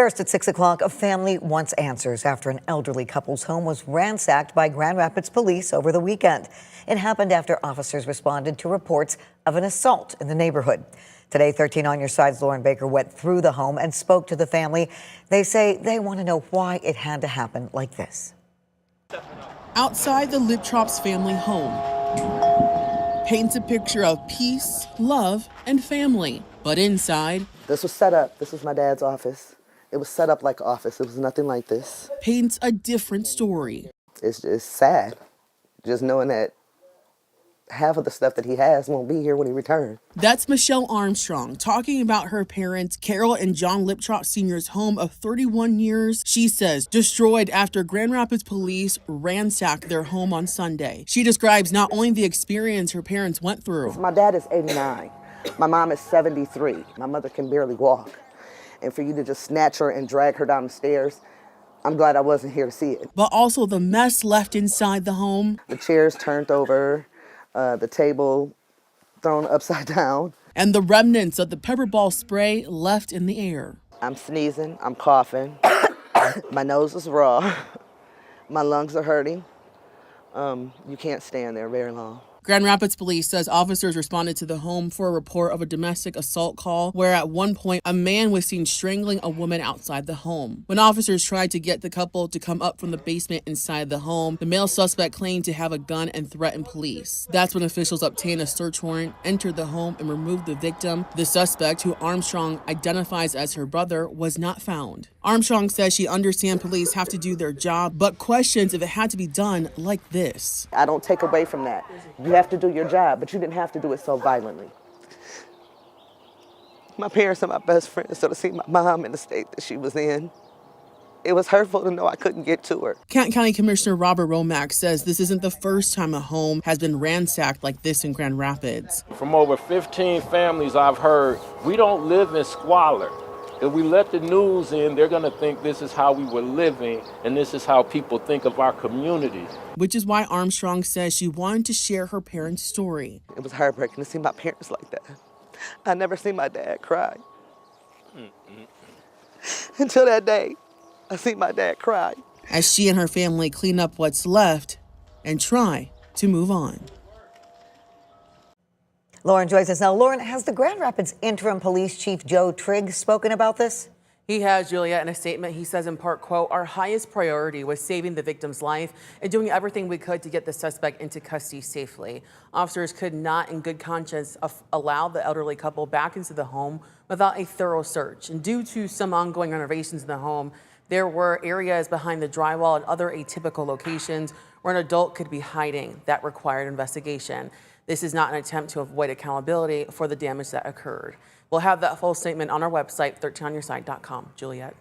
First at 6 o'clock, a family wants answers after an elderly couple's home was ransacked by Grand Rapids police over the weekend. It happened after officers responded to reports of an assault in the neighborhood. Today, 13 On Your Side's Lauren Baker went through the home and spoke to the family. They say they want to know why it had to happen like this. Outside the Liptrop's family home paints a picture of peace, love, and family. But inside, this was set up. This was my dad's office. It was set up like an office. It was nothing like this. Paints a different story. It's just sad, just knowing that half of the stuff that he has won't be here when he returns. That's Michelle Armstrong talking about her parents, Carol and John Liptrop Sr.'s home of 31 years, she says, destroyed after Grand Rapids police ransacked their home on Sunday. She describes not only the experience her parents went through. My dad is 89. My mom is 73. My mother can barely walk. And for you to just snatch her and drag her down the stairs, I'm glad I wasn't here to see it. But also the mess left inside the home. The chairs turned over. The table thrown upside down. And the remnants of the pepper ball spray left in the air. I'm sneezing, I'm coughing, my nose is raw, my lungs are hurting. You can't stand there very long. Grand Rapids Police says officers responded to the home for a report of a domestic assault call where at one point a man was seen strangling a woman outside the home. When officers tried to get the couple to come up from the basement inside the home, the male suspect claimed to have a gun and threatened police. That's when officials obtained a search warrant, entered the home, and removed the victim. The suspect, who Armstrong identifies as her brother, was not found. Armstrong says she understands police have to do their job, but questions if it had to be done like this. I don't take away from that. You have to do your job, but you didn't have to do it so violently. My parents are my best friends, so to see my mom in the state that she was in, it was hurtful to know I couldn't get to her. Kent County Commissioner Robert Romack says this isn't the first time a home has been ransacked like this in Grand Rapids. From over 15 families I've heard, we don't live in squalor. If we let the news in, they're going to think this is how we were living, and this is how people think of our community. Which is why Armstrong says she wanted to share her parents' story. It was heartbreaking to see my parents like that. I never seen my dad cry. Until that day, I see my dad cry. As she and her family clean up what's left and try to move on. Lauren joins us now. Lauren, has the Grand Rapids Interim Police Chief Joe Trigg spoken about this? He has, Juliet. In a statement, he says in part, quote, "Our highest priority was saving the victim's life and doing everything we could to get the suspect into custody safely. Officers could not, in good conscience, allow the elderly couple back into the home without a thorough search. And due to some ongoing renovations in the home, there were areas behind the drywall and other atypical locations where an adult could be hiding. That required investigation. This is not an attempt to avoid accountability for the damage that occurred." We'll have that full statement on our website, 13onyourside.com. Juliet.